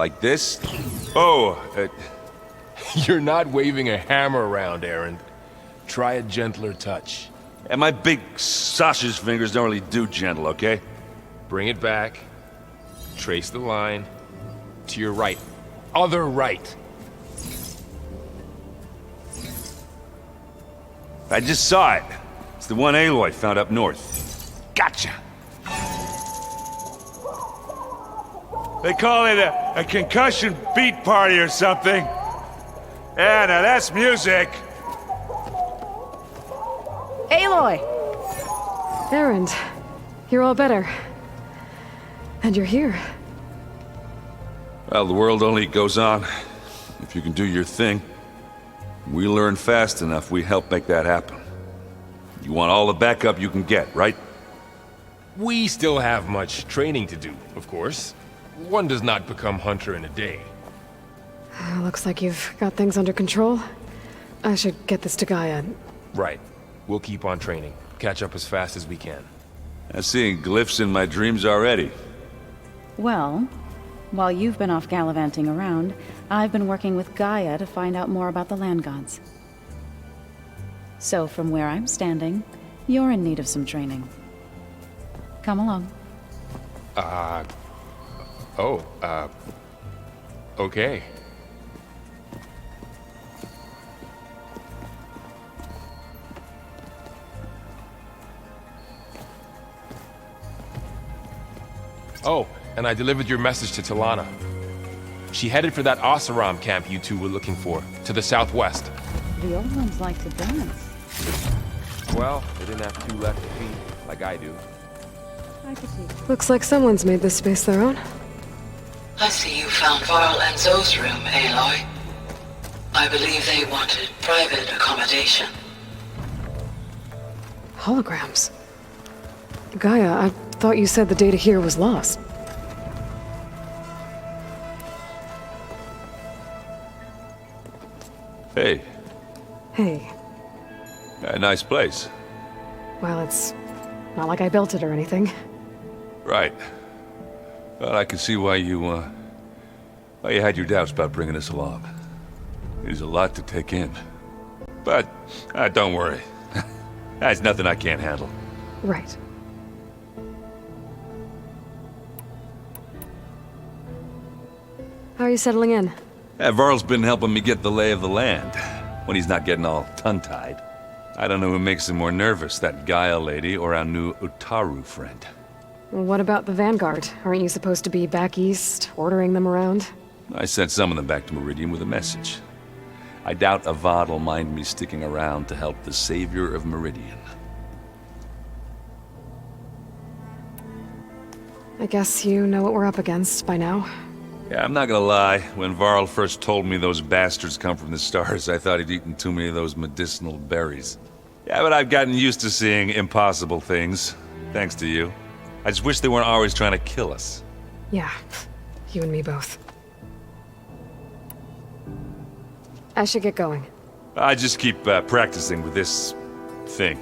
Like this? Oh, You're not waving a hammer around, Aaron. Try a gentler touch. and my big sausage fingers don't really do gentle, okay? Bring it back. Trace the line. To your right. Other right. I just saw it. It's the one Aloy found up north. Gotcha! They call it a concussion beat party or something. Yeah, now that's music. Aloy! Aaron, you're all better. And you're here. Well, the world only goes on if you can do your thing. We learn fast enough, we help make that happen. You want all the backup you can get, right? We still have much training to do, of course. One does not become hunter in a day. Looks like you've got things under control. I should get this to Gaia. Right. We'll keep on training. Catch up as fast as we can. I'm seeing glyphs in my dreams already. Well, while you've been off gallivanting around, I've been working with Gaia to find out more about the land gods. So from where I'm standing, you're in need of some training. Come along. Okay. Oh, and I delivered your message to Talana. She headed for that Oseram camp you two were looking for, to the southwest. The old ones like to dance. Well, they didn't have two left feet, like I do. I could teach. Looks like someone's made this space their own. I see you found Varl and Zoe's room, Aloy. I believe they wanted private accommodation. Holograms. Gaia, I thought you said the data here was lost. Hey, Hey, a nice place. well, it's not like I built it or anything. Right. Well, I can see why you had your doubts about bringing us along. There's a lot to take in. But, don't worry. That's nothing I can't handle. Right. How are you settling in? Varl's been helping me get the lay of the land, when he's not getting all tongue-tied. I don't know who makes him more nervous, that Gaia lady or our new Utaru friend. What about the Vanguard? Aren't you supposed to be back east, ordering them around? I sent some of them back to Meridian with a message. I doubt Avad will mind me sticking around to help the savior of Meridian. I guess you know what we're up against by now. Yeah, I'm not gonna lie. When Varl first told me those bastards come from the stars, I thought he'd eaten too many of those medicinal berries. Yeah, but I've gotten used to seeing impossible things, thanks to you. I just wish they weren't always trying to kill us. Yeah, you and me both. I should get going. I just keep practicing with this thing.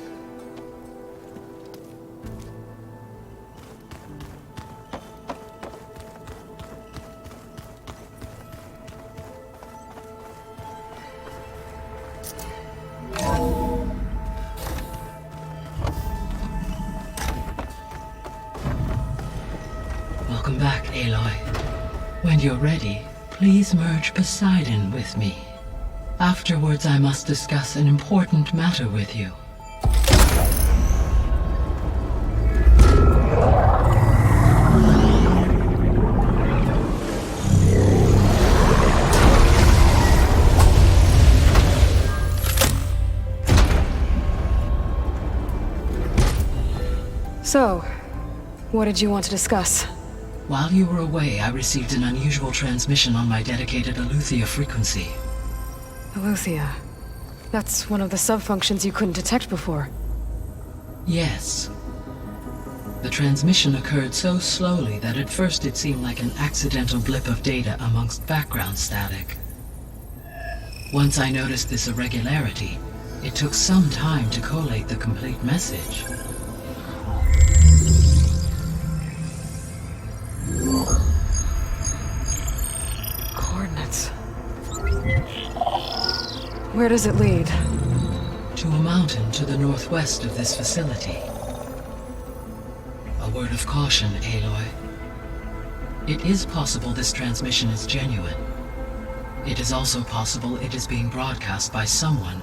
Welcome back, Aloy. When you're ready, please merge Poseidon with me. Afterwards, I must discuss an important matter with you. So, what did you want to discuss? While you were away, I received an unusual transmission on my dedicated Aletheia frequency. Aletheia. That's one of the sub-functions you couldn't detect before. Yes. The transmission occurred so slowly that at first it seemed like an accidental blip of data amongst background static. Once I noticed this irregularity, it took some time to collate the complete message. Where does it lead? To a mountain to the northwest of this facility. A word of caution, Aloy. It is possible this transmission is genuine. It is also possible it is being broadcast by someone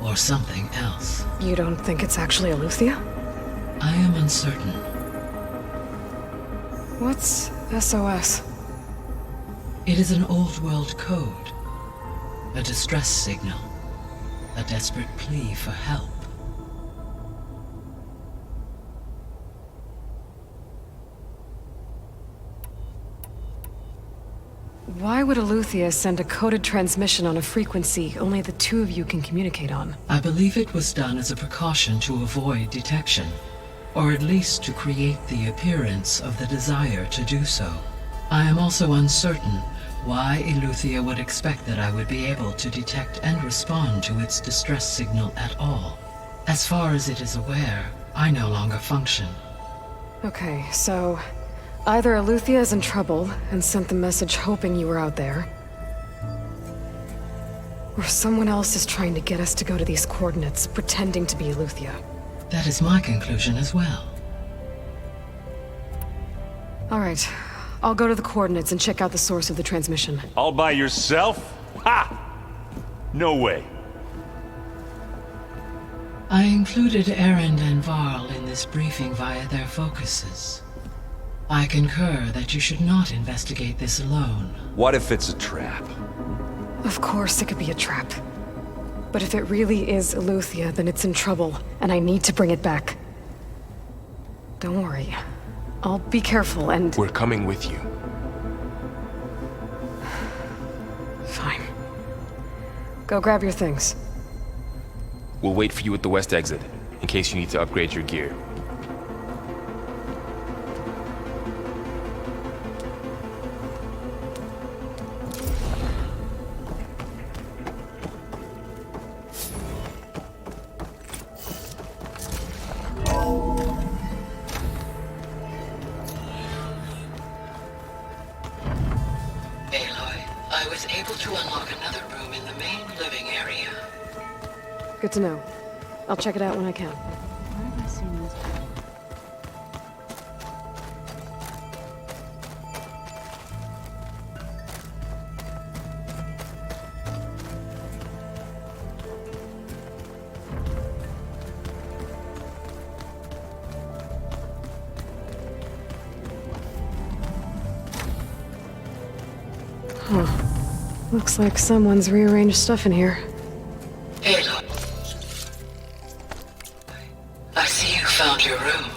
or something else. You don't think it's actually Aletheia? I am uncertain. What's SOS? It is an old world code. A distress signal. A desperate plea for help. Why would Aletheia send a coded transmission on a frequency only the two of you can communicate on? I believe it was done as a precaution to avoid detection, or at least to create the appearance of the desire to do so. I am also uncertain why Aletheia would expect that I would be able to detect and respond to its distress signal at all. As far as it is aware, I no longer function. Okay, so either Aletheia is in trouble and sent the message hoping you were out there, or someone else is trying to get us to go to these coordinates, pretending to be Aletheia. That is my conclusion as well. All right, I'll go to the coordinates and check out the source of the transmission. All by yourself? Ha! No way. I included Erend and Varl in this briefing via their focuses. I concur that you should not investigate this alone. What if it's a trap? Of course it could be a trap. But if it really is Aletheia, then it's in trouble, and I need to bring it back. Don't worry. I'll be careful and... We're coming with you. Fine. Go grab your things. We'll wait for you at the west exit, in case you need to upgrade your gear. Aloy, I was able to unlock another room in the main living area. Good to know. I'll check it out when I can. Where have I seen this before? Looks like someone's rearranged stuff in here. Aloy. I see you found your room.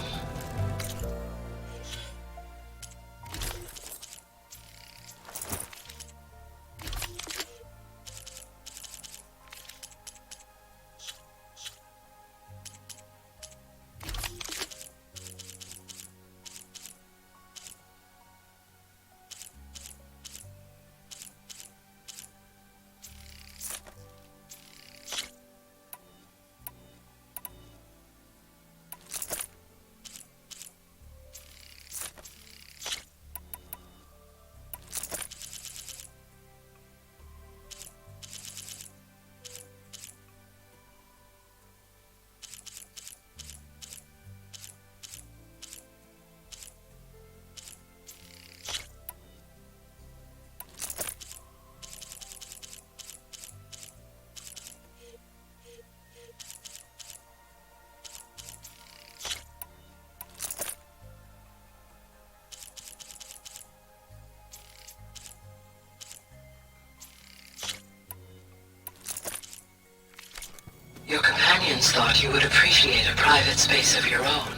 Your companions thought you would appreciate a private space of your own.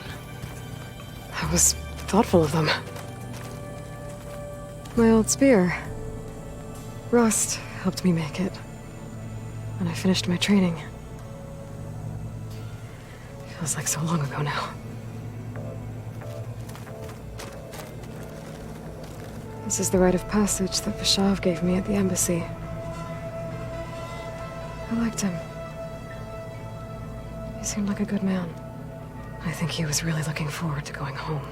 That was thoughtful of them. My old spear. Rust helped me make it. And I finished my training. Feels like so long ago now. This is the rite of passage that Vashav gave me at the embassy. I liked him. He seemed like a good man. I think he was really looking forward to going home.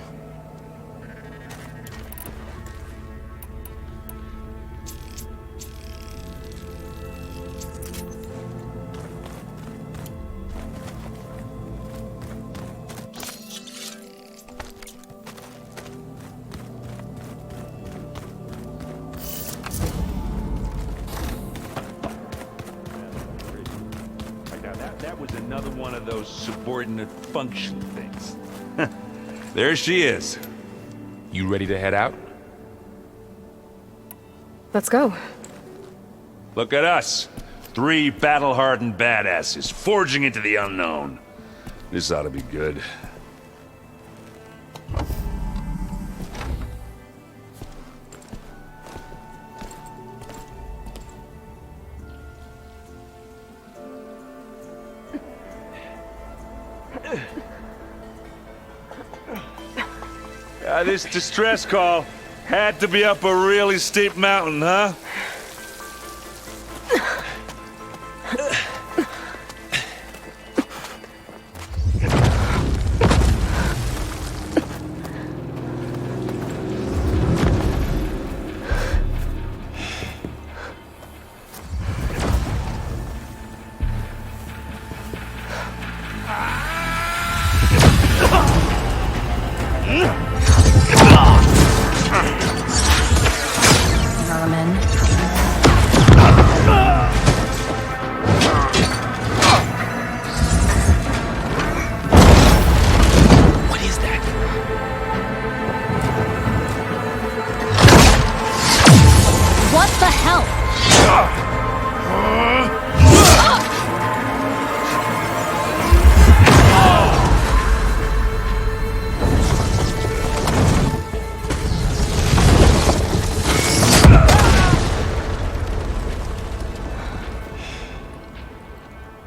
one of those subordinate function things. There she is. You ready to head out? Let's go. Look at us. 3 battle-hardened badasses forging into the unknown. This ought to be good. This distress call had to be up a really steep mountain, huh?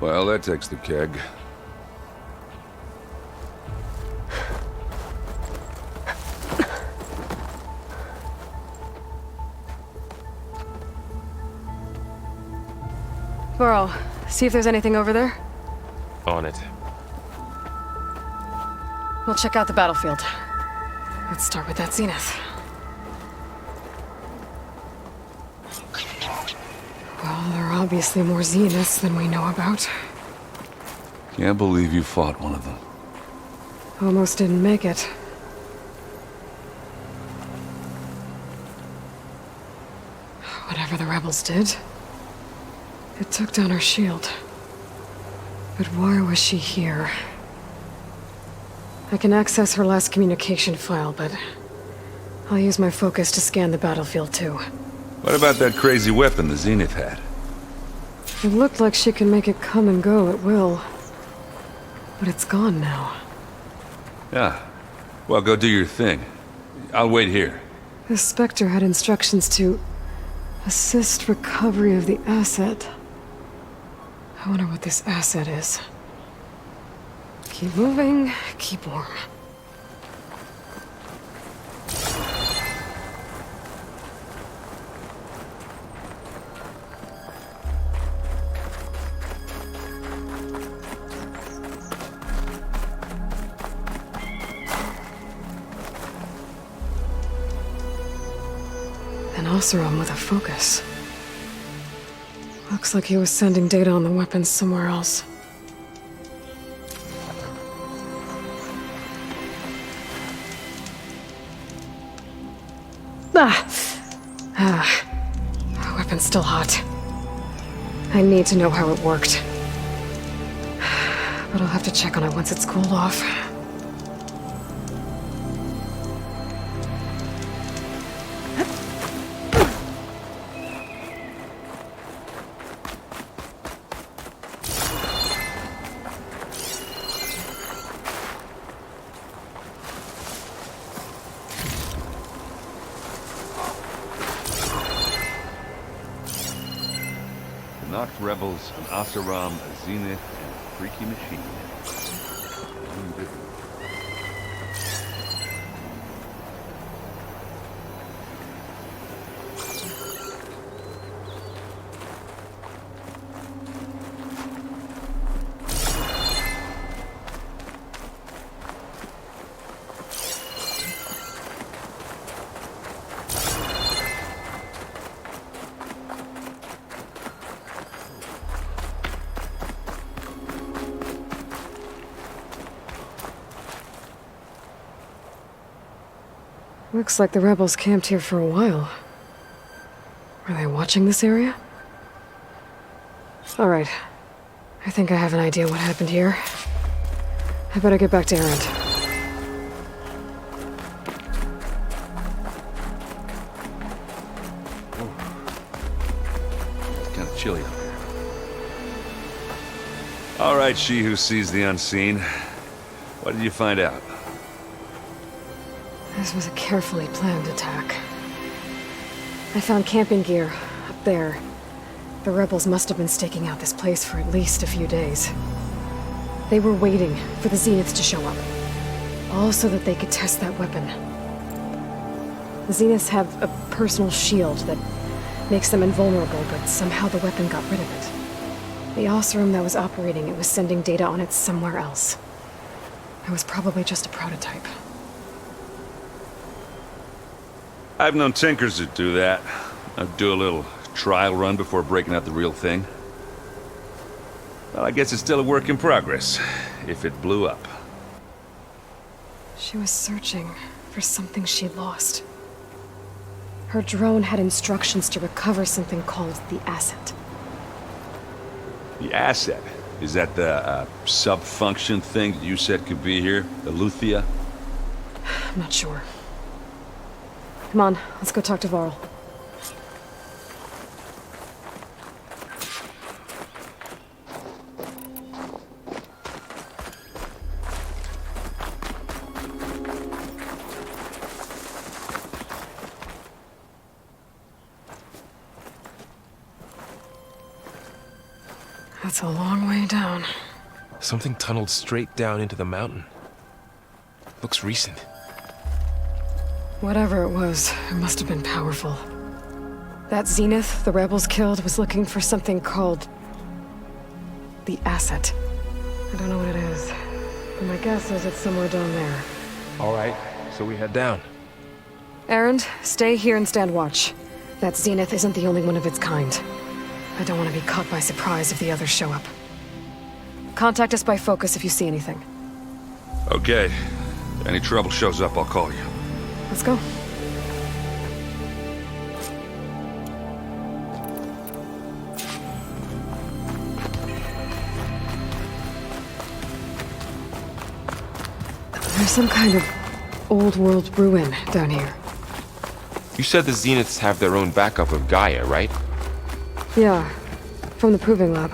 Well, that takes the keg. Burrow, see if there's anything over there. On it. We'll check out the battlefield. Let's start with that zenith. Well, there are obviously more zeniths than we know about. Can't believe you fought one of them. Almost didn't make it. Whatever the rebels did, it took down her shield. But why was she here? I can access her last communication file, but I'll use my focus to scan the battlefield too. What about that crazy weapon the Zenith had? It looked like she could make it come and go at will. But it's gone now. Yeah. Well, go do your thing. I'll wait here. The Spectre had instructions to assist recovery of the asset. I wonder what this asset is. Keep moving, keep warm. An Oseram with a focus. Looks like he was sending data on the weapons somewhere else. Weapon's still hot. I need to know how it worked. But I'll have to check on it once it's cooled off. Nox rebels, an Oseram, a Zenith, and a freaky machine. Looks like the rebels camped here for a while. Are they watching this area? All right. I think I have an idea what happened here. I better get back to Erend. It's kind of chilly out there. All right, she who sees the unseen. What did you find out? This was a carefully planned attack. I found camping gear up there. The rebels must have been staking out this place for at least a few days. They were waiting for the Zeniths to show up, all so that they could test that weapon. The Zeniths have a personal shield that makes them invulnerable, but somehow the weapon got rid of it. The Oseram that was operating it was sending data on it somewhere else. It was probably just a prototype. I've known tinkers that do that. I'd do a little trial run before breaking out the real thing. Well, I guess it's still a work in progress, if it blew up. She was searching for something she lost. Her drone had instructions to recover something called the asset. The asset? Is that the sub-function thing that you said could be here? The Luthia? I'm not sure. Come on, let's go talk to Varl. That's a long way down. Something tunneled straight down into the mountain. Looks recent. Whatever it was, it must have been powerful. That Zenith the rebels killed was looking for something called the asset. I don't know what it is, but my guess is it's somewhere down there. All right, so we head down. Erend, stay here and stand watch. That Zenith isn't the only one of its kind. I don't want to be caught by surprise if the others show up. Contact us by focus if you see anything. Okay. If any trouble shows up, I'll call you. Let's go. There's some kind of old-world ruin down here. You said the Zeniths have their own backup of Gaia, right? Yeah, from the Proving Lab.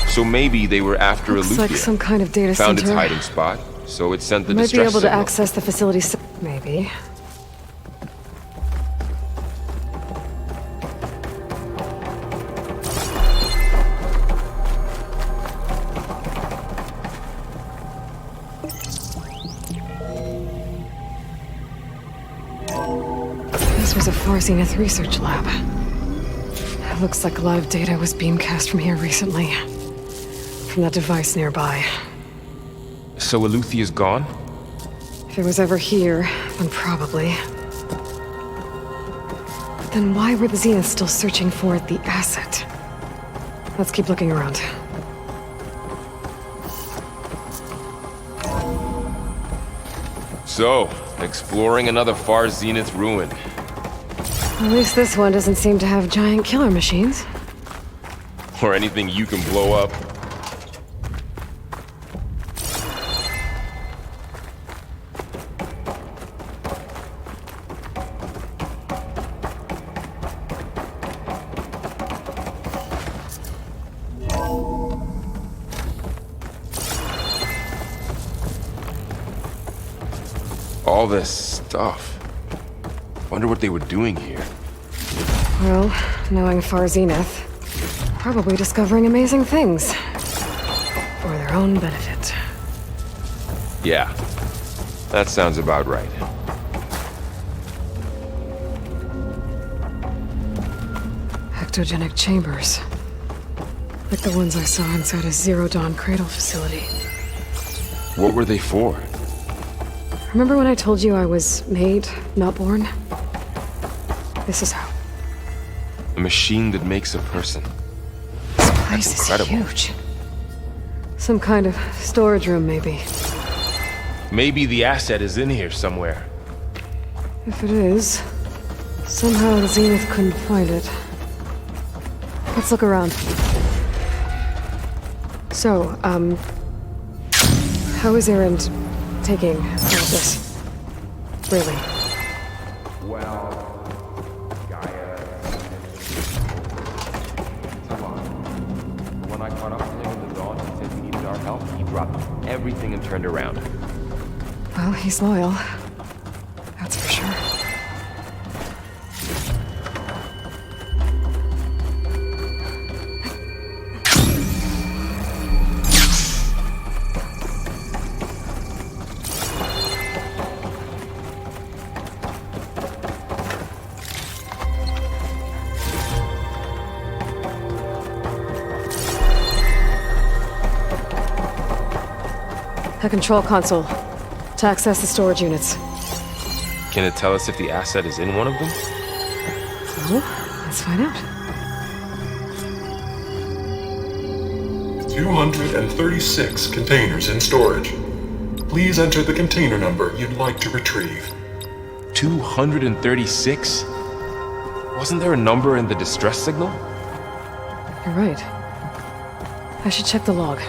So maybe they were after Looks Aloy. like some kind of data Found center. its hiding spot, so it sent the Might be distress able to signal. access the facility. Maybe. This was a Far Zenith research lab. It looks like a lot of data was beamcast from here recently. From that device nearby. So Aluthia's gone? If it was ever here, then probably. But then why were the Zeniths still searching for the asset? Let's keep looking around. So, exploring another Far Zenith ruin. At least this one doesn't seem to have giant killer machines. Or anything you can blow up. All this stuff. Wonder what they were doing here. Well, knowing Far Zenith, probably discovering amazing things. For their own benefit. Yeah, that sounds about right. Ectogenic chambers. Like the ones I saw inside a Zero Dawn Cradle facility. What were they for? Remember when I told you I was made, not born? This is how. A machine that makes a person. This place is incredible. huge. Some kind of storage room, maybe. Maybe the asset is in here somewhere. If it is, somehow the Zenith couldn't find it. Let's look around. So, how is Erend taking all of this? Really? Well, Gaia... Come on. When I caught up with him in the dawn, he said he needed our help. He dropped everything and turned around. Well, he's loyal. That's for sure. A control console to access the storage units. Can it tell us if the asset is in one of them? Well, let's find out. 236 containers in storage. Please enter the container number you'd like to retrieve. 236? Wasn't there a number in the distress signal? You're right. I should check the log.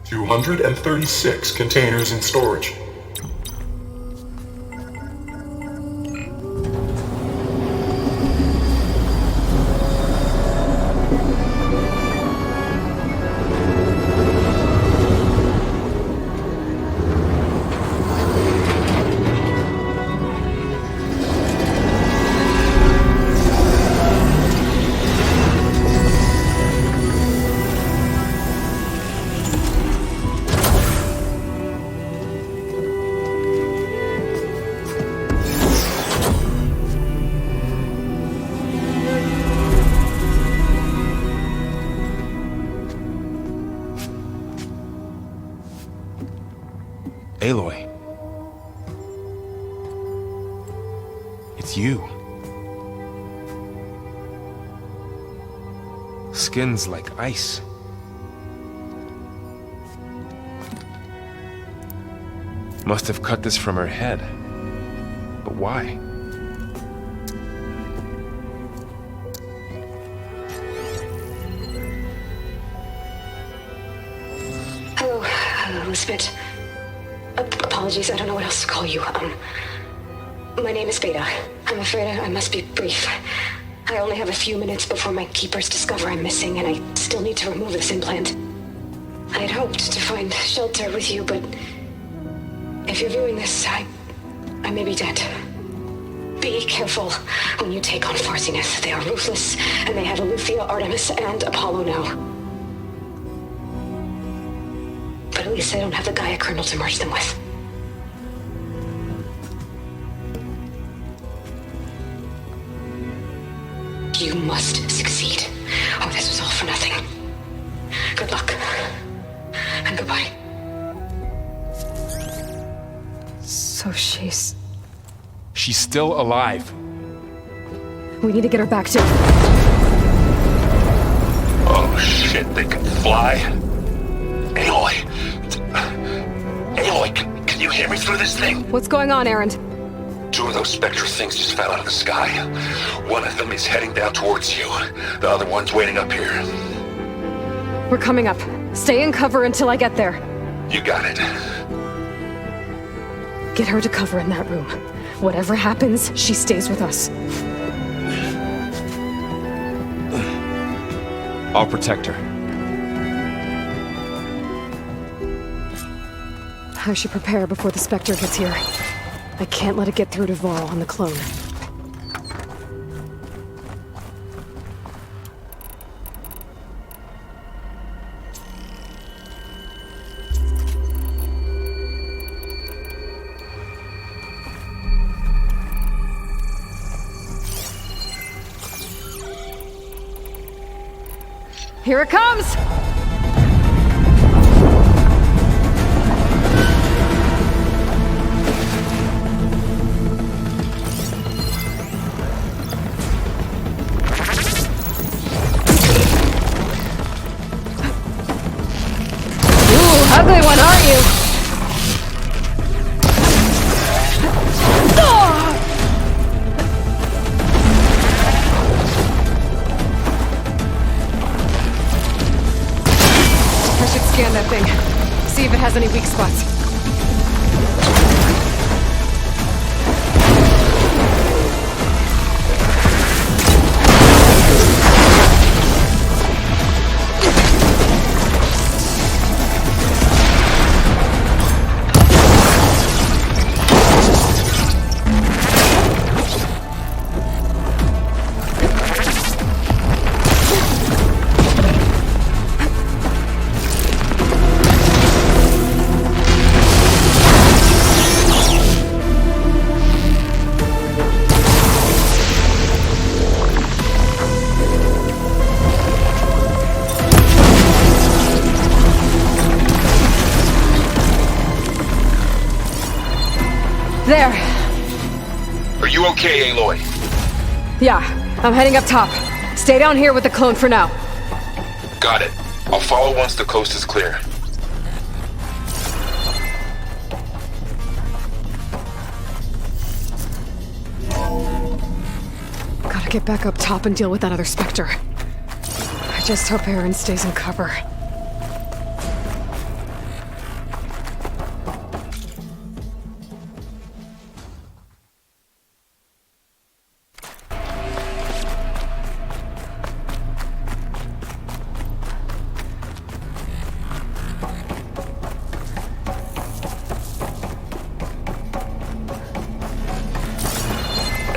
$236 containers in storage. Aloy. It's you. Skin's like ice. Must have cut this from her head. But why? Hello, Elizabeth. Apologies, I don't know what else to call you. My name is Beta. I'm afraid I must be brief. I only have a few minutes before my keepers discover I'm missing, and I still need to remove this implant. I had hoped to find shelter with you, but if you're viewing this, I may be dead. Be careful when you take on Far Zenith. They are ruthless, and they have Aloy, Artemis, and Apollo now. But at least they don't have the Gaia kernel to merge them with. You must succeed, or this was all for nothing. Good luck, and goodbye. So she's She's still alive. We need to get her back to... Oh shit, they can fly? Aloy! Aloy, can you hear me through this thing? What's going on, Erend? 2 of those spectral things just fell out of the sky. One of them is heading down towards you. The other one's waiting up here. We're coming up. Stay in cover until I get there. You got it. Get her to cover in that room. Whatever happens, she stays with us. I'll protect her. I should prepare before the Spectre gets here. I can't let it get through to Varl on the clone. Here it comes! Ugly one, aren't you? I should scan that thing. See if it has any weak spots. There. Are you okay, Aloy? Yeah, I'm heading up top. Stay down here with the clone for now. Got it. I'll follow once the coast is clear. Gotta get back up top and deal with that other Spectre. I just hope Erend stays in cover.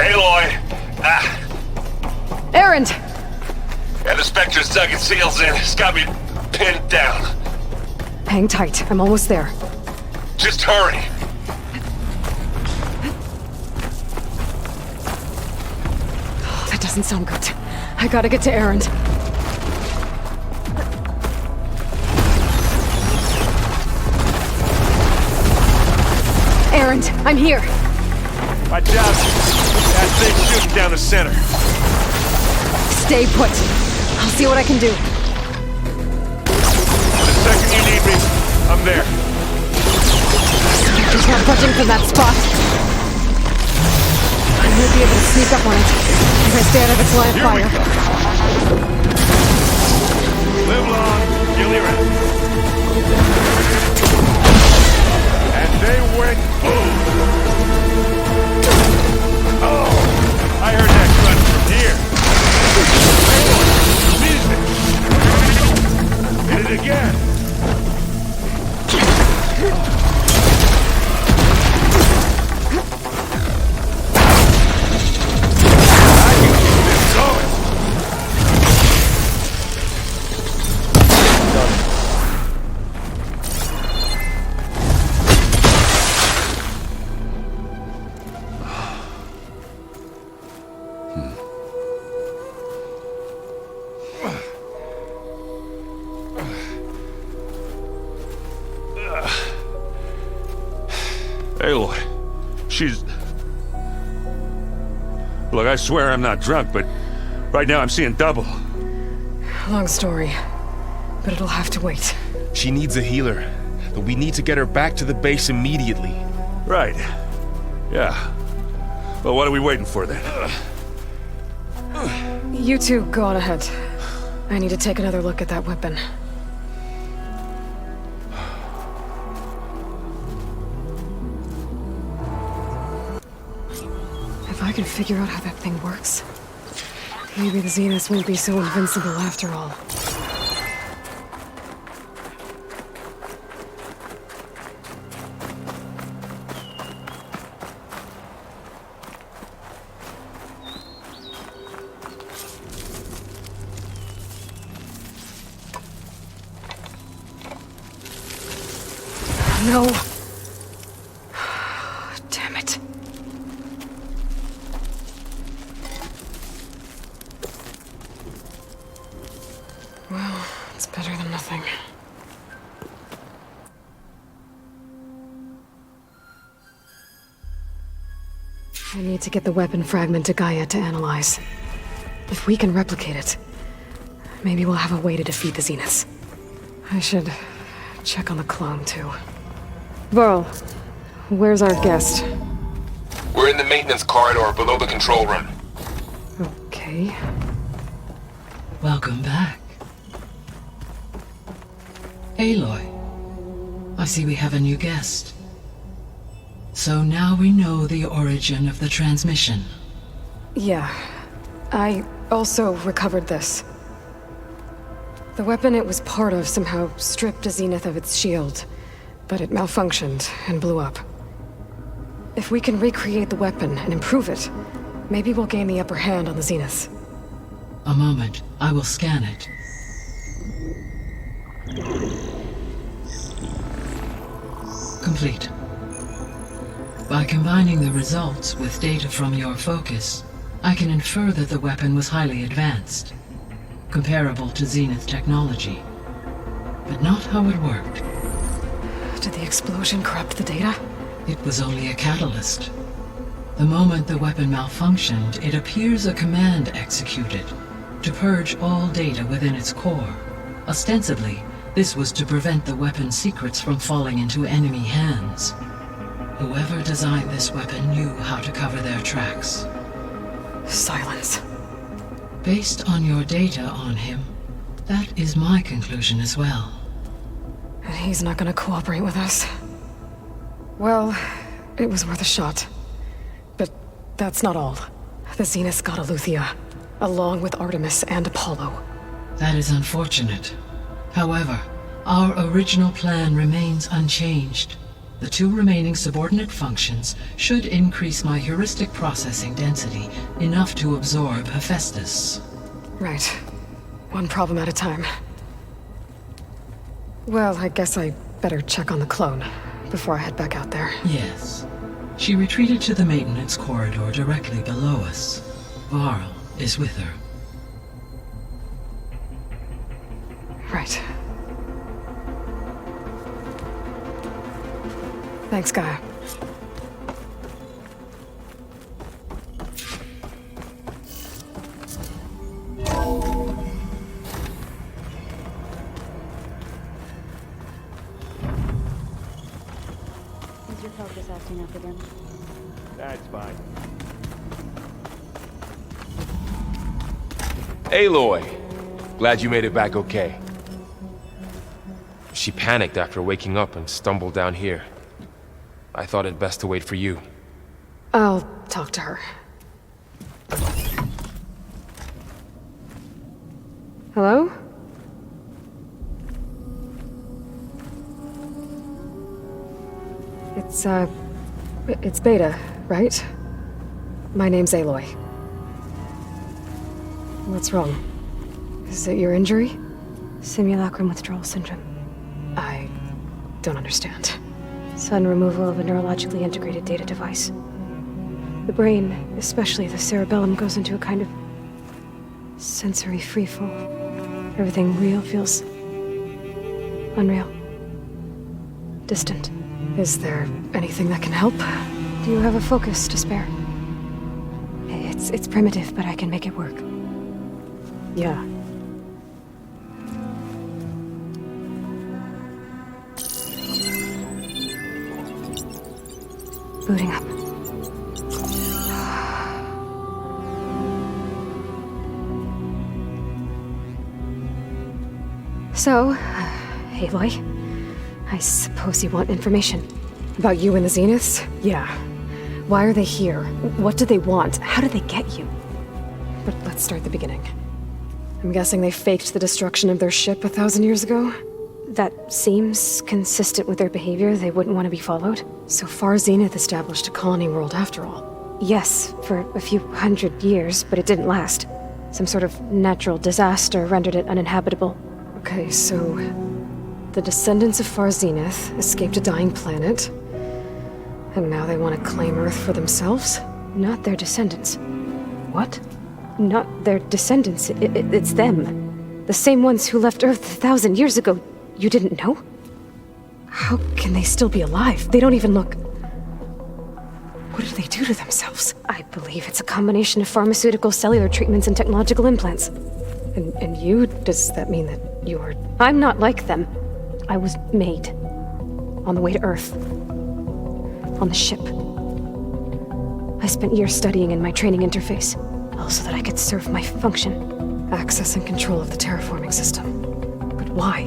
Aloy! Erend! Yeah, the Spectre's dug its heels in. It's got me pinned down. Hang tight, I'm almost there. Just hurry. Oh, that doesn't sound good. I gotta get to Erend. Erend, I'm here. Watch out! That thing's shooting down the center. Stay put. I'll see what I can do. The second you need me, I'm there. He's not budging from that spot. I might be able to sneak up on it if I stay out of its line of fire. Live long, Gilly Rat. And they went boom! Oh, I heard that grunt from here. Music. Hit it again. I can keep this going. Aloy, she's... Look, I swear I'm not drunk, but right now I'm seeing double. Long story, but it'll have to wait. She needs a healer, but we need to get her back to the base immediately. Right. Yeah. Well, what are we waiting for then? You two go on ahead. I need to take another look at that weapon. If I can figure out how that thing works, maybe the Zeniths won't be so invincible after all. No. Damn it. Well, it's better than nothing. I need to get the weapon fragment to Gaia to analyze. If we can replicate it, maybe we'll have a way to defeat the Zeniths. I should check on the clone, too. Varl, where's our guest? We're in the maintenance corridor below the control room. Okay. Welcome back. Aloy, I see we have a new guest. So now we know the origin of the transmission. Yeah. I also recovered this. The weapon it was part of somehow stripped a Zenith of its shield, but it malfunctioned and blew up. If we can recreate the weapon and improve it, maybe we'll gain the upper hand on the Zeniths. A moment, I will scan it. Complete. By combining the results with data from your focus, I can infer that the weapon was highly advanced, comparable to Zenith technology, but not how it worked. Did the explosion corrupt the data? It was only a catalyst. The moment the weapon malfunctioned, it appears a command executed to purge all data within its core. Ostensibly, this was to prevent the weapon's secrets from falling into enemy hands. Whoever designed this weapon knew how to cover their tracks. Silence. Based on your data on him, that is my conclusion as well. And he's not gonna cooperate with us. Well, it was worth a shot. But that's not all. The Zeniths got Aletheia, along with Artemis and Apollo. That is unfortunate. However, our original plan remains unchanged. The two remaining subordinate functions should increase my heuristic processing density enough to absorb Hephaestus. Right. One problem at a time. Well, I guess I better check on the clone before I head back out there. Yes. She retreated to the maintenance corridor directly below us. Varl is with her. Right. Thanks, Gaia. Is your focus acting up again? That's fine. Aloy! Glad you made it back okay. She panicked after waking up and stumbled down here. I thought it best to wait for you. I'll talk to her. Hello? It's Beta, right? My name's Aloy. What's wrong? Is it your injury? Simulacrum withdrawal syndrome. I don't understand. Sudden removal of a neurologically integrated data device. The brain, especially the cerebellum, goes into a kind of sensory freefall. Everything real feels unreal. Distant. Is there anything that can help? Do you have a focus to spare? It's primitive, but I can make it work. Yeah. Booting up. So, Aloy, I suppose you want information. About you and the Zeniths? Yeah. Why are they here? What do they want? How did they get you? But let's start at the beginning. I'm guessing they faked the destruction of their ship 1,000 years ago? That seems consistent with their behavior. They wouldn't want to be followed. So far, Zenith established a colony world after all. Yes, for a few hundred years, but it didn't last. Some sort of natural disaster rendered it uninhabitable. Okay, so the descendants of Far Zenith escaped a dying planet, and now they want to claim Earth for themselves? Not their descendants. What? Not their descendants. It's them. The same ones who left Earth 1,000 years ago. You didn't know? How can they still be alive? They don't even look... What did they do to themselves? I believe it's a combination of pharmaceutical, cellular treatments, and technological implants. And you? Does that mean that you're... I'm not like them. I was made. On the way to Earth. On the ship. I spent years studying in my training interface, all so that I could serve my function. Access and control of the terraforming system. But why?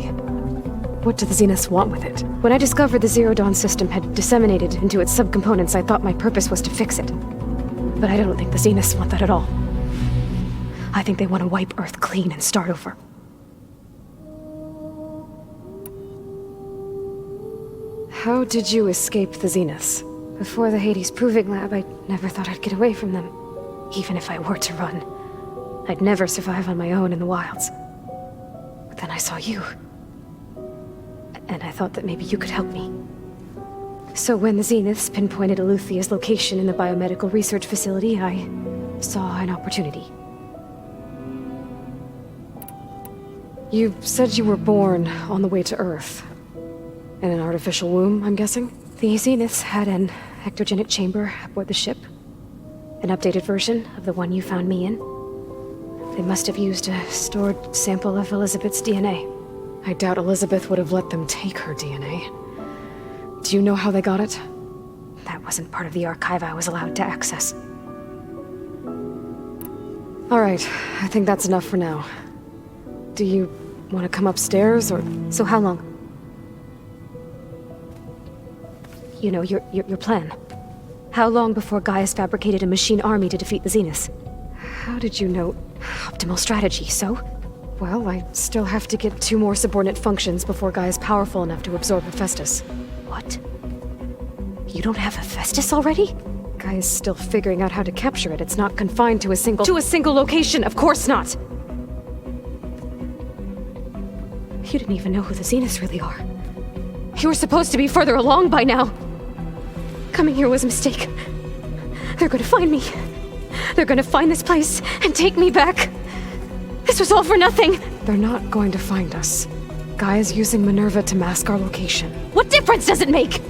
What do the Zeniths want with it? When I discovered the Zero Dawn system had disseminated into its subcomponents, I thought my purpose was to fix it. But I don't think the Zeniths want that at all. I think they want to wipe Earth clean and start over. How did you escape the Zeniths? Before the Hades Proving Lab, I never thought I'd get away from them. Even if I were to run, I'd never survive on my own in the wilds. But then I saw you. And I thought that maybe you could help me. So when the Zeniths pinpointed Eluthia's location in the biomedical research facility, I saw an opportunity. You said you were born on the way to Earth. In an artificial womb, I'm guessing? The Zeniths had an ectogenic chamber aboard the ship. An updated version of the one you found me in. They must have used a stored sample of Elizabeth's DNA. I doubt Elizabeth would have let them take her DNA. Do you know how they got it? That wasn't part of the archive I was allowed to access. Alright, I think that's enough for now. Do you want to come upstairs, or... So how long? You know, your plan. How long before Gaius fabricated a machine army to defeat the Zeniths? How did you know? Optimal strategy, so? Well, I still have to get 2 more subordinate functions before Gaia's powerful enough to absorb Hephaestus. What? You don't have Hephaestus already? Gaia's still figuring out how to capture it. It's not confined to a single... To a single location! Of course not! You didn't even know who the Zeniths really are. You were supposed to be further along by now! Coming here was a mistake. They're gonna find me. They're gonna find this place and take me back. This was all for nothing! They're not going to find us. Gaia's using Minerva to mask our location. What difference does it make?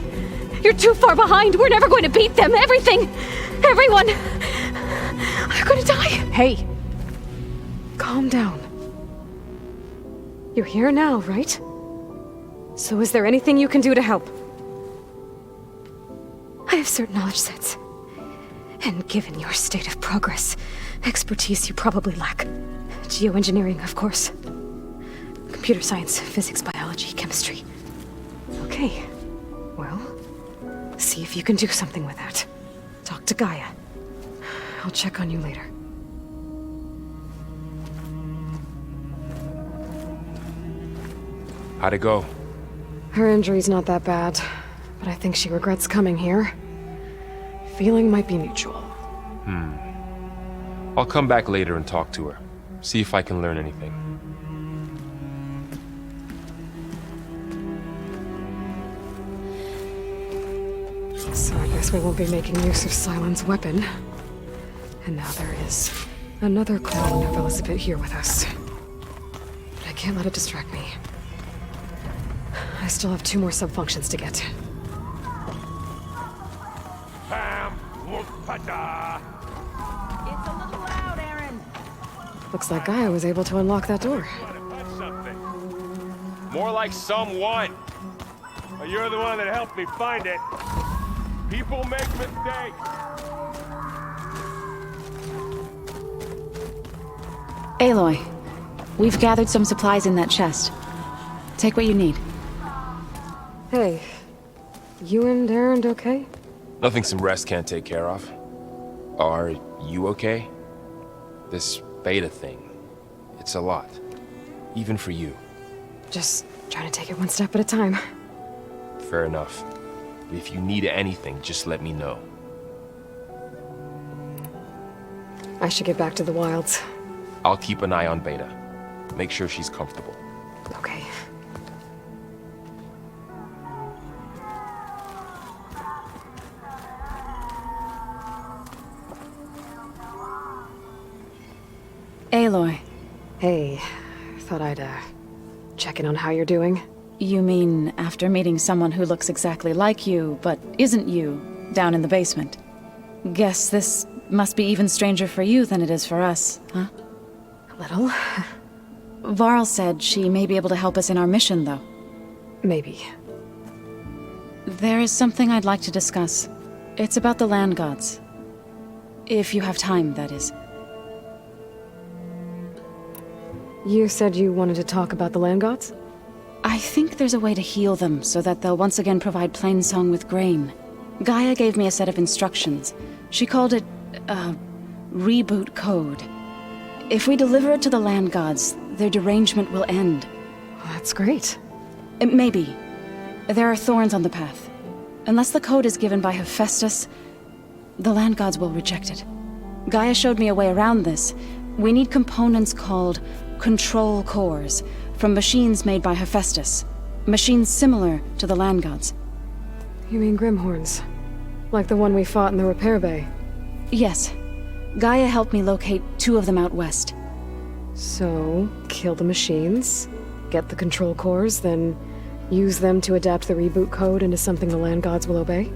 You're too far behind! We're never going to beat them! Everything! Everyone! Are gonna die! Hey! Calm down. You're here now, right? So is there anything you can do to help? I have certain knowledge sets. And given your state of progress, expertise you probably lack. Geoengineering, of course. Computer science, physics, biology, chemistry. Okay. Well, see if you can do something with that. Talk to Gaia. I'll check on you later. How'd it go? Her injury's not that bad, but I think she regrets coming here. Feeling might be mutual. I'll come back later and talk to her. See if I can learn anything. So I guess we won't be making use of Silent's weapon. And now there is another clone of Elizabeth here with us. But I can't let it distract me. I still have 2 more sub-functions to get. It's a Looks like Gaia was able to unlock that door. More like someone. Well, you're the one that helped me find it. People make mistakes. Aloy, we've gathered some supplies in that chest. Take what you need. Hey, you and Aaron okay? Nothing some rest can't take care of. Are you okay? This beta thing, it's a lot. Even for you. Just trying to take it one step at a time. Fair enough. If you need anything, just let me know. I should get back to the wilds. I'll keep an eye on Beta. Make sure she's comfortable. Okay. Aloy, Hey, thought I'd, check in on how you're doing. you mean after meeting someone who looks exactly like you, but isn't you, down in the basement? Guess this must be even stranger for you than it is for us, huh? A little. Varl said she may be able to help us in our mission, though. Maybe. There is something I'd like to discuss. It's about the land gods. If you have time, that is. You said you wanted to talk about the land gods? I think there's a way to heal them so that they'll once again provide Plainsong with grain. Gaia gave me a set of instructions. She called it, reboot code. If we deliver it to the land gods, their derangement will end. Well, that's great. Maybe. There are thorns on the path. Unless the code is given by Hephaestus, the land gods will reject it. Gaia showed me a way around this. We need components called control cores from machines made by Hephaestus. Machines similar to the land gods. You mean Grimhorns? Like the one we fought in the repair bay? Yes. Gaia helped me locate 2 of them out west. So, kill the machines, get the control cores, then use them to adapt the reboot code into something the land gods will obey?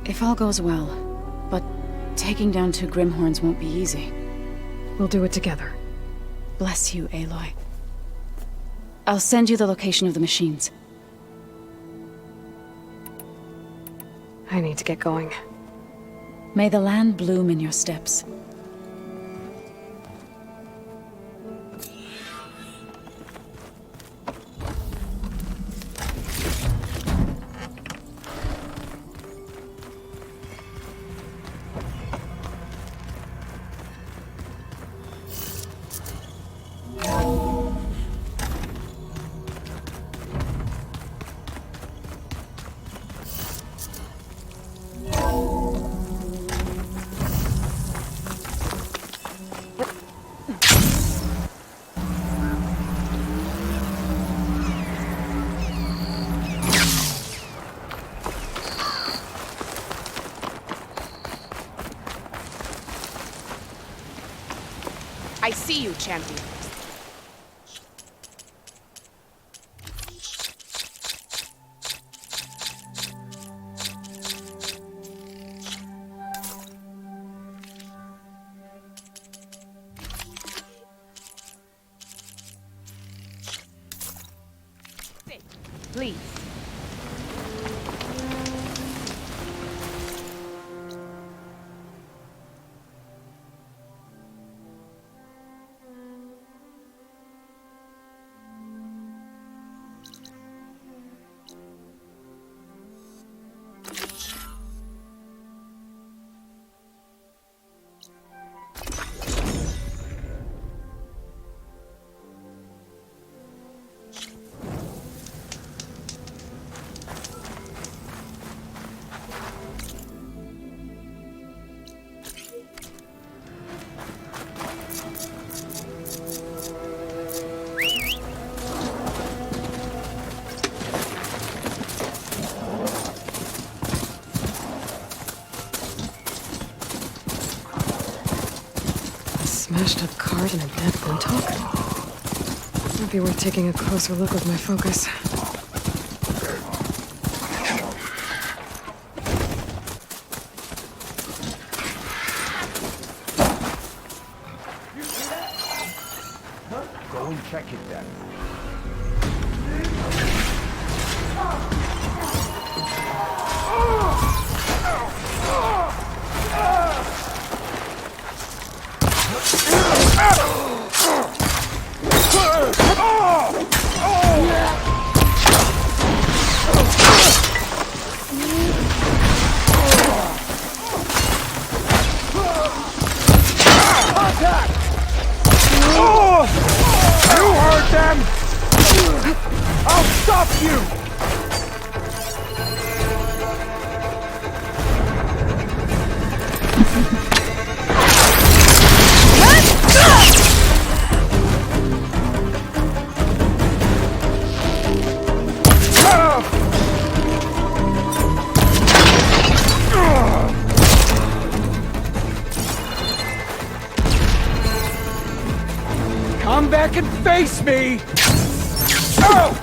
If all goes well. But taking down 2 Grimhorns won't be easy. We'll do it together. Bless you, Aloy. I'll send you the location of the machines. I need to get going. May the land bloom in your steps. I see you, champion. Please. Smashed up cart and a dead Blintok? Might be worth taking a closer look with my focus. check it then. You heard them! I'll stop you! Come back and face me! Oh!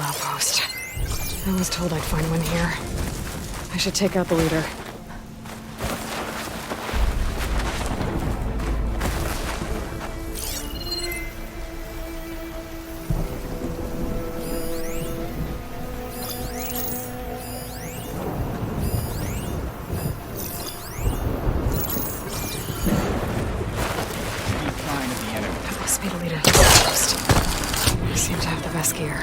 Outpost. I was told I'd find one here. I should take out the leader. That must be the leader of the Outpost. They seem to have the best gear.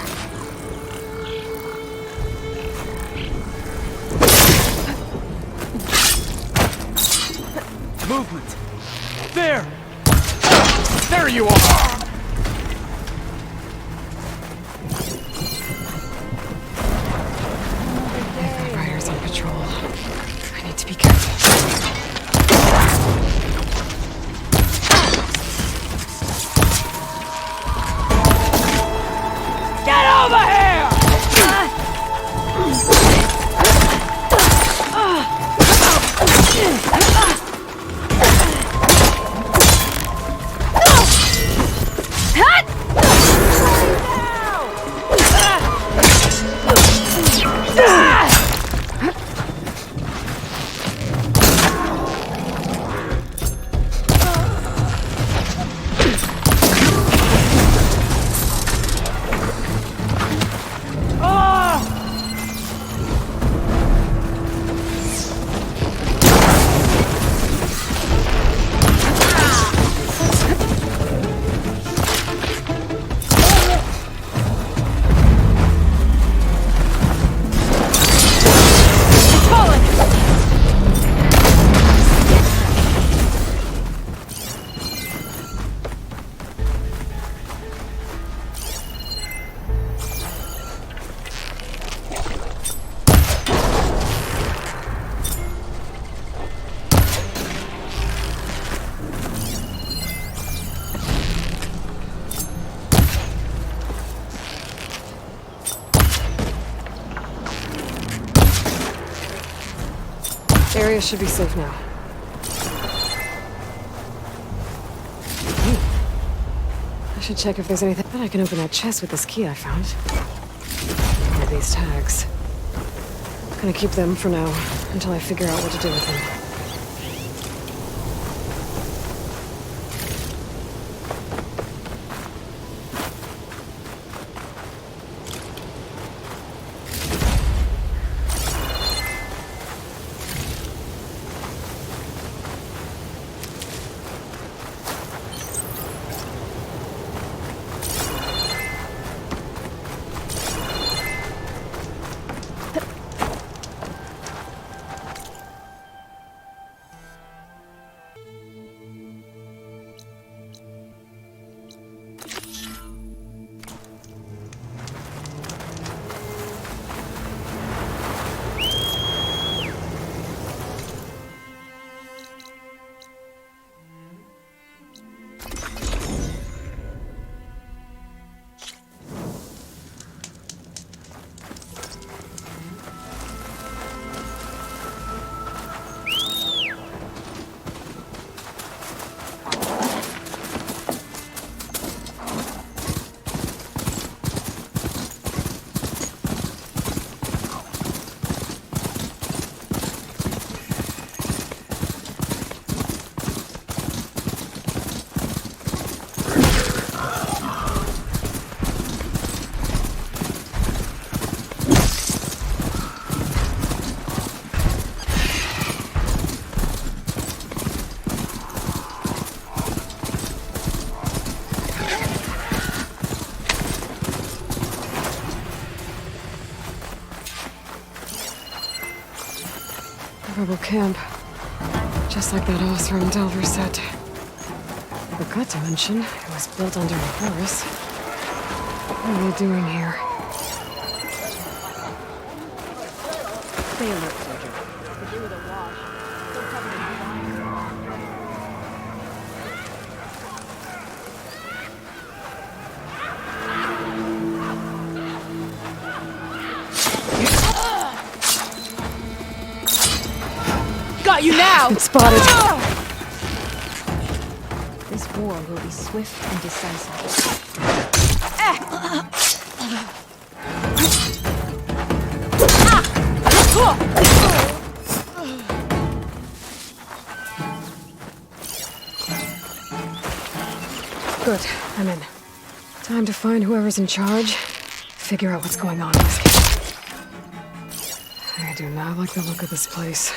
Movement! There! There you are! I've got riders on patrol. I need to be careful. Get over here! The area should be safe now. I should check if there's anything. I bet I can open that chest with this key I found. All these tags. I'm gonna keep them for now, until I figure out what to do with them. Rebel camp. Just like that Osram Delver said. Forgot to mention, it was built under Horus. What are they doing here? Stay alert, soldier. Could do with a wash. Still covered in Got you now! It's spotted! This war will be swift and decisive. Good, I'm in. Time to find whoever's in charge. Figure out what's going on in this camp. I do not like the look of this place.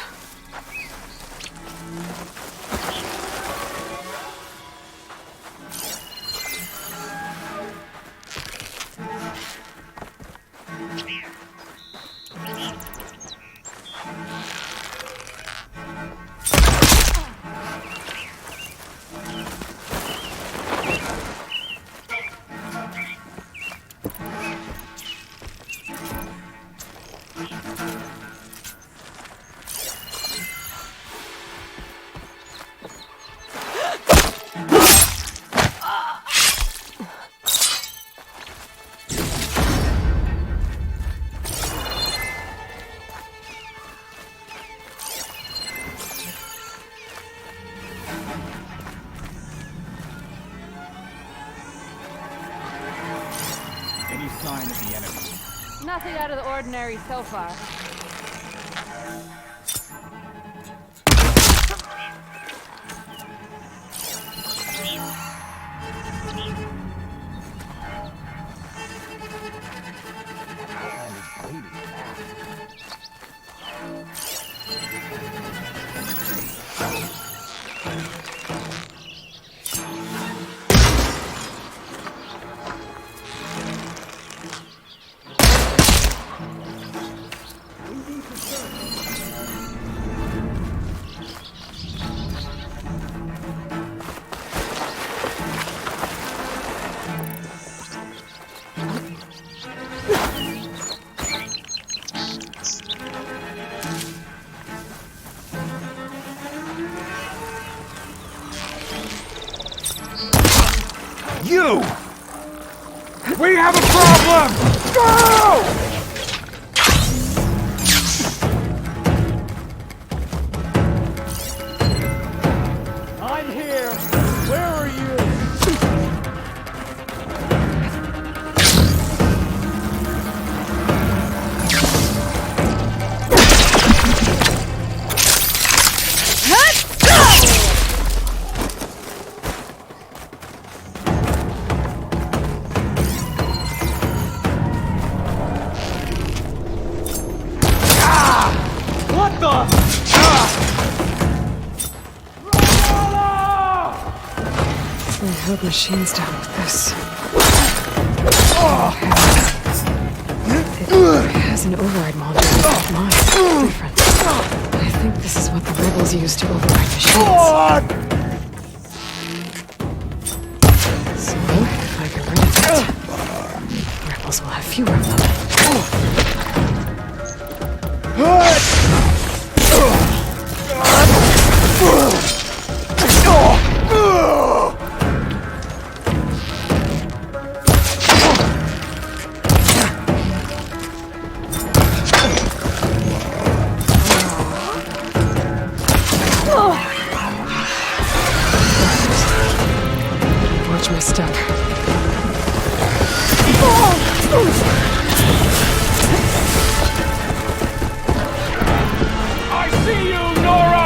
Any sign of the enemy? Nothing out of the ordinary so far. You! We have a problem! Go! I'm here. Where are you? What the? I hope Machine's down with this. It has an override module, but mine's different. I think this is what the rebels use to override machines. So, if I get rid of it, rebels will have fewer of them. Watch my step. I see you, Nora!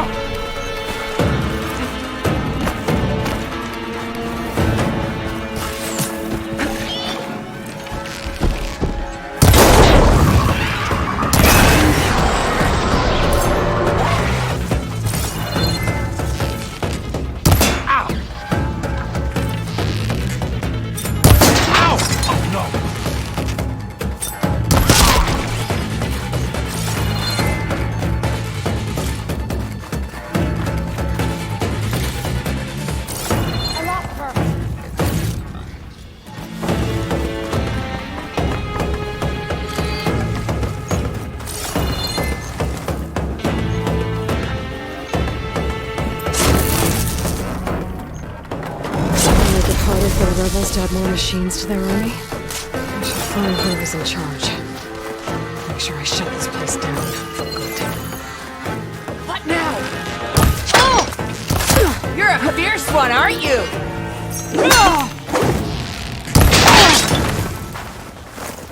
just add more machines to their army? I should find whoever's in charge. Make sure I shut this place down for good. What now? Oh! You're a fierce one, aren't you? Oh!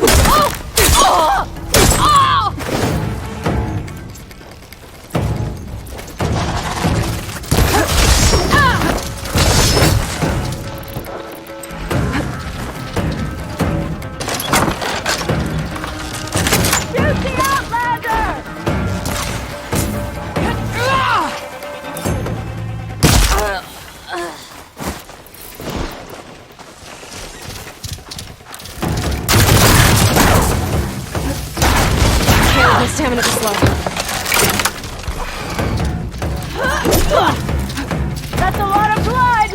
Oh! Oh! Stamina this low. That's a lot of blood!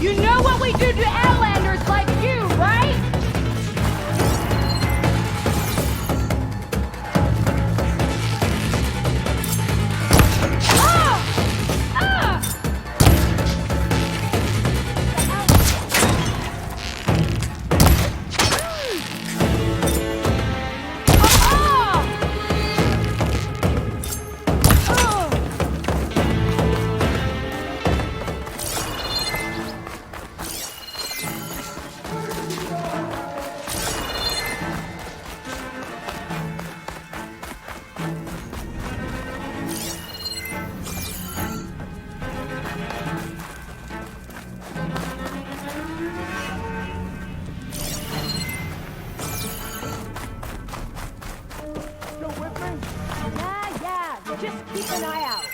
You know what we do to Outlanders like you, right? Just keep an eye out.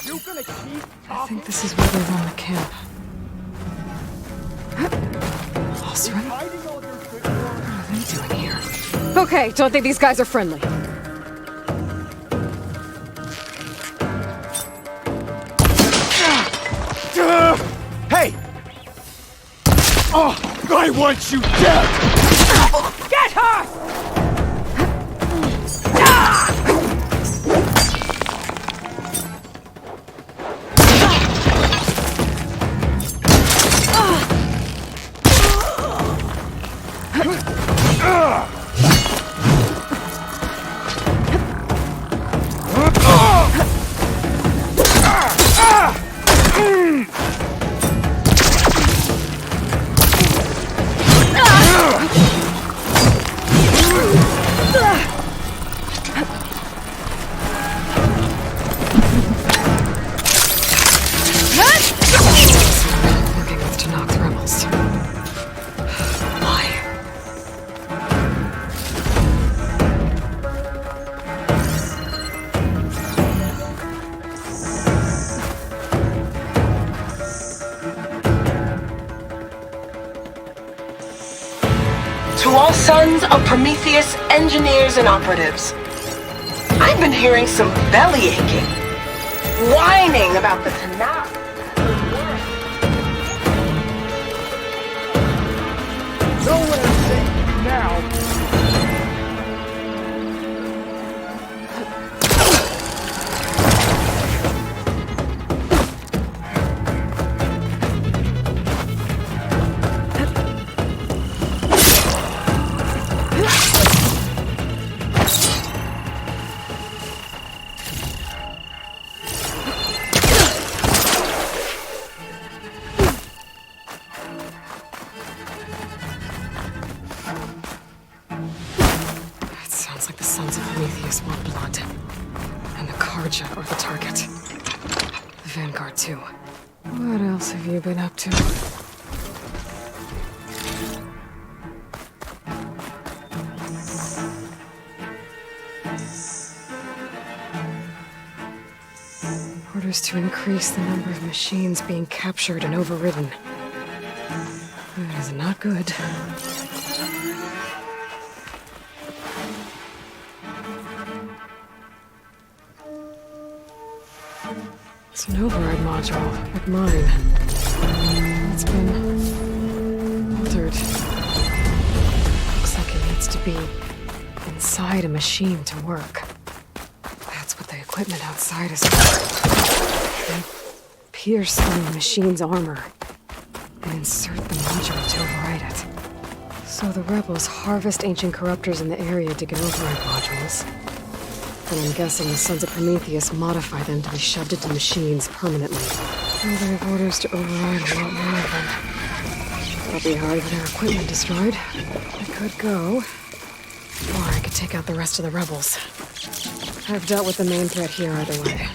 You gonna keep I talking? think this is where they run the camp. Osram? Hiding all your good What are they doing here? Okay, don't think these guys are friendly. Hey! Oh, I want you dead! Get her! Working with Tanak's rebels. Why? To all sons of Prometheus engineers and operatives, I've been hearing some belly aching, whining about the Tanakh. Nowhere safe now. It sounds like the Sons of Prometheus want blood. And the Karja are the target. The Vanguard, too. What else have you been up to? Orders to increase the number of machines being captured and overridden. That is not good. It's an override module, like mine. It's been altered. Looks like it needs to be inside a machine to work. That's what the equipment outside is for. They pierce through the machine's armor and insert the module to override it. So the rebels harvest ancient corruptors in the area to get override modules. And I'm guessing the Sons of Prometheus modify them to be shoved into machines permanently. And they have orders to override a lot more of them. That'll be hard with their equipment destroyed. I could go, or I could take out the rest of the rebels. I've dealt with the main threat here either way.